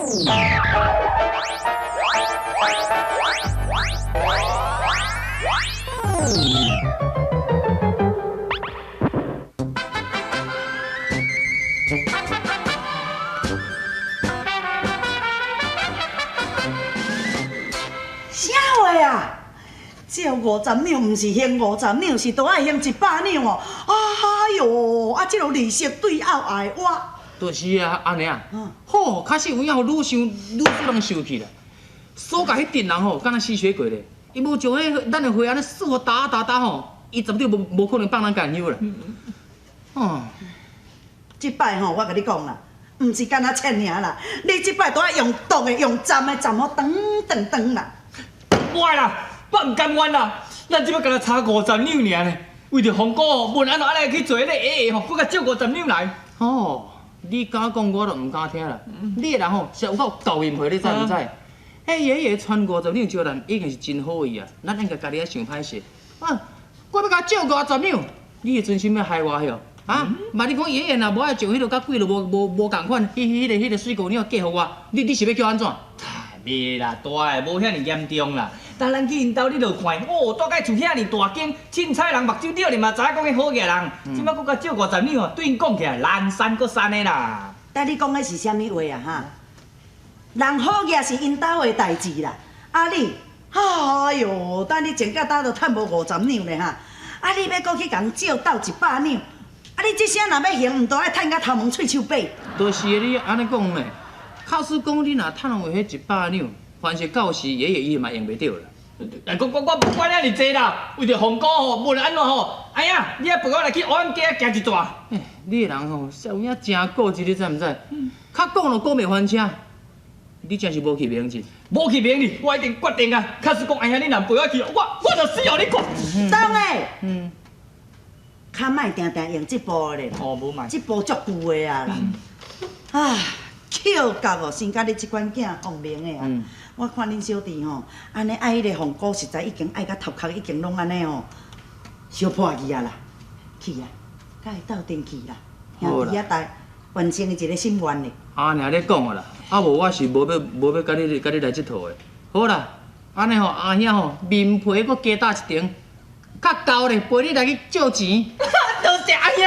啥话啊？照50两，毋是还50两，是都爱还100两哦。哎哟，啊，这个利息对后爱我。就是啊，安尼啊。吼，确实有影，愈想愈做人生气啦。所甲迄阵人吼，敢若吸血鬼咧，伊无将咱的花安尼锁打吼，伊绝对无可能放咱干休啦。哦，即摆吼，我甲你讲啦，毋是干那钱尔啦，你即摆都爱用毒的、用站的，站好长啦。我啦，我唔甘愿啦，咱即摆甲他差50两尔呢，为着红哥问安怎安尼去做迄个爷爷吼，搁甲借50两来。哦，你敢讲我都唔敢听啦。你个人吼是有够高音皮，你知唔知？迄爷爷传50两招咱已经是真好意啊，咱应该家己爱想歹势。啊，我要甲借50两，你的存心要害我哟？啊，万你讲爷爷若无爱将迄个甲鬼咯无共款，迄个水姑娘嫁互我，你是要叫安怎？袂啦，大个无遐尼严重啦。当咱去因兜，你就看，哦，住甲厝遐尼大间，凊彩人目睭了，你嘛知影讲迄好嘢人。即摆搁甲借50两哦，对因讲起来难山搁山的啦。但你讲的是啥物话啊？哈，人好嘢是因兜的代志啦。啊你，哎哟，等你前脚搭都趁无50两咧哈。啊你要搁去共借斗100两，啊你这声若要还，毋都爱趁甲头毛喙手尾。就是你安尼讲咧。靠是讲你若趁落迄100两，凡是到时爷爷伊嘛用袂着啦。我不管遐尼济啦，为着红哥吼，无论安怎吼，哎呀，你还陪我来去黑暗街行一段。你个人吼，小影真固执，你知唔知？较讲就讲袂翻车，你真是无去明智。无去明智，我一定决定啊！假使讲哎呀，你若陪我去，我就死互你看。当诶，较莫定定用这部咧。哦，无卖。这部足久的啊啦。唉。巧角哦，生甲你即款囝聪明的啊！我看恁小弟吼，安尼爱迄个红姑，实在已经爱甲头壳已经拢安尼哦，小破去啊啦，去啊，甲会斗阵去啦，兄弟啊代完成伊一个心愿咧。安尼咧讲啊啦，啊无我是无要甲你来这套的。好啦，安尼吼阿兄吼面皮搁加打一层，较够咧陪你来去借钱。多谢阿兄。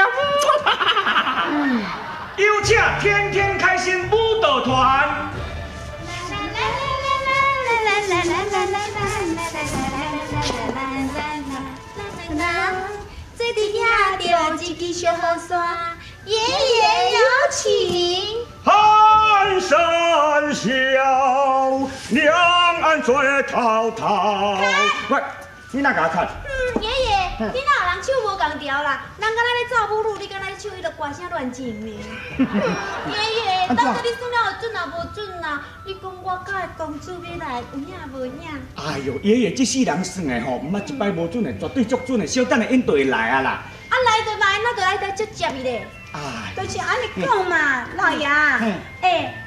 有请天天开心舞蹈团。这底下着一支小雨伞，爷爷有请。寒山笑，两岸水滔滔。喂，你哪甲看？爷爷，你哪有人手无共调啦？人敢若咧走舞路，你敢若咧唱迄个歌声乱唱呢？爷爷，当初你算了有准啊无准啊？你讲我甲公主要来有影无影？哎呦，爷爷这世人算的吼，毋捌一摆无准的，绝对足准的，小等下因就会来啊啦。啊来就来，那就来得接接伊咧。哎，就是安尼讲嘛，老爷。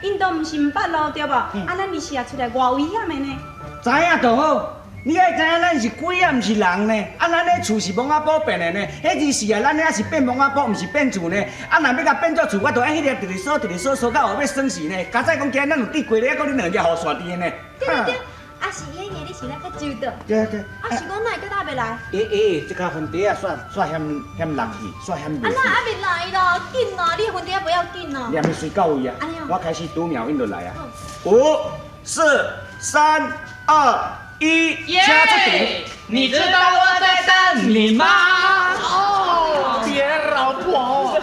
因都毋是毋捌路对无？啊，咱日时啊出来偌危险的呢。知影就好。你爱知影，咱是鬼啊，毋是人呢。啊，咱咧厝是蒙仔堡变的呢。迄日时啊，咱咧是变蒙仔堡，毋是变厝呢。啊，若要甲变做厝，我着爱迄个直直锁到后尾算时呢。加早讲今日咱有地过咧，还佫恁两只雨伞伫呢。对。啊是爷爷，你是来较周到。对。啊是我哪会倒袂来？这家婚茶啊，煞嫌人气，煞嫌热。啊哪还袂来咯？紧咯，你婚茶不要紧咯。念伊随到位啊。我开始读秒，因就来啊。5、4、3、2、1，请出题。你知道我在等你吗？哦，别老婆。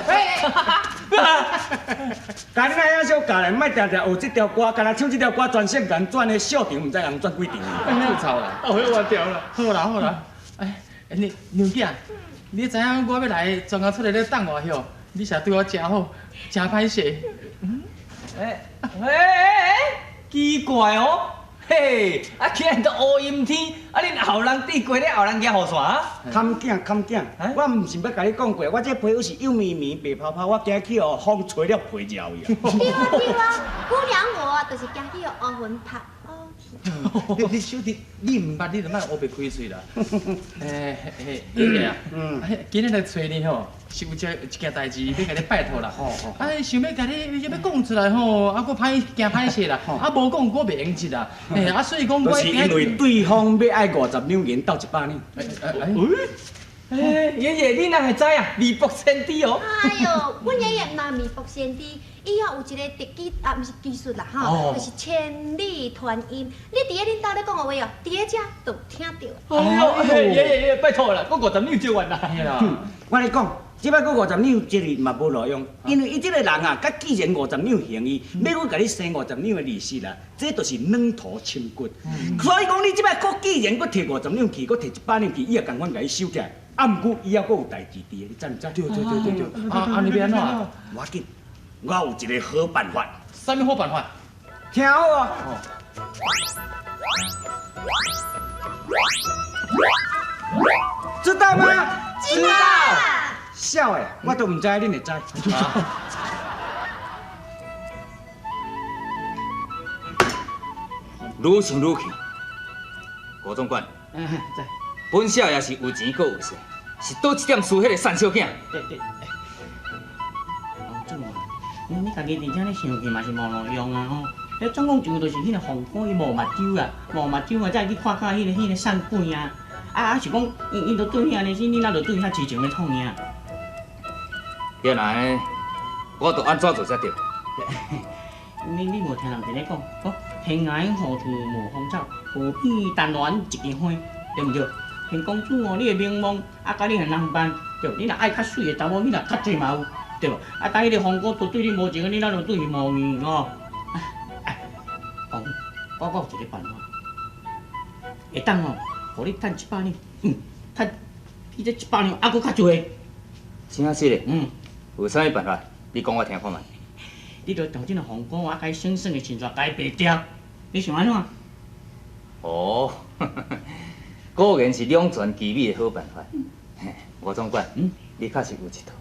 家己那样小教咧，莫常常学这条歌，干那唱这条歌，专线人转的小场，唔知人转几场。吐槽啦，哦，我调了。好啦，哎，你娘囝，你知影我要来，专工出来咧等我哟，你才对我真好，真歹势。奇怪哦。嘿，啊，既然都乌阴天，啊，恁后人地过咧，后人举雨伞啊？看囝，我毋是要甲你讲过，我这皮肤是幼绵绵、白泡泡，我今去哦，风吹了皮焦去啊。对啊，姑娘我啊，就是惊去互乌云拍乌去。你小弟，你唔捌，你就莫乌白开嘴啦。爷爷啊，今日来找你吼，是有一件代志要甲你拜托啦。想要甲你要讲出来吼，啊，佫歹惊歹势啦，啊，无讲我袂用记啦。所以讲我就是因为对方要爱50两银斗100呢。爷爷，你哪会知啊？未卜先知哦。哎呦，阮爷爷若未卜先知，以后有一个特技啊，毋是技术啦吼，就是千里传音。你伫咧恁兜咧讲的话哦，伫咧遮都听到。哎呦，爷爷，拜托啦，我50两借完啦。我跟你讲，即摆佫50两这日嘛无路用，因为伊即个人啊，甲既然50两行伊，要我甲你生50两的利息啦，这就是软土深骨。所以讲你即摆佫既然佫摕50两去，佫摕100两去，伊也共阮甲伊收起来。啊，毋过以后佫有代志伫，你知唔知？对。啊，你要安怎？无要紧，我有一个好办法。啥物好办法？听好啊！知道吗？知道。笑诶，我都唔知，恁会知。愈想愈气，郭总管，在。本少爷是有钱阁有势，是倒一点输迄个瘦小囝。对。总啊，你家己真正咧想去嘛是无路用啊吼。迄总共就就是迄个红果伊无目睭啊，无目睭啊，才去看看迄个瘦鬼啊。是讲伊都对遐尼死，你哪就对遐痴情咧创尔。原来我着安怎做才对？你无听人伫咧讲，讲天涯何处无芳草，何必单恋一枝花，对毋对？天公主哦，你的名望甲你很人办，对，你若爱较水的查某，你若较济嘛有，对无？但迄个红果都对你无情，你哪就对伊无义哦？我有一个办法，会当哦，互你趁100两，趁比这100两还佫较多。真啊是嘞？有啥物办法？你讲我听看觅。你着调这个红果，甲伊省省的钱财，甲伊白掉，你想安怎？哦，果然是两全其美的好办法。吴总管，你确实有一套。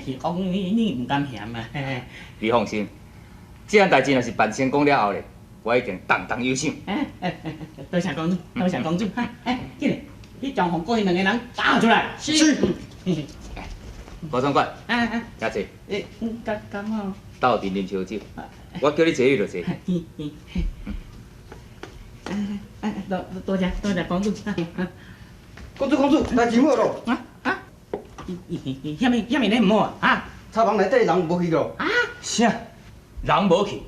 是讲你唔甘嫌啊？你放心，这件代志若是办成功了后咧，我一定动动有想。多谢公主，多谢公主。紧嘞，你将红果因两个人打出来。是。吴总管，嘉姐，干嘛？斗阵啉烧酒，我叫你坐你就坐。多谢公主。公主，代志好咯。虾米咧唔好啊？茶房内底人无去咯。啥？人无去？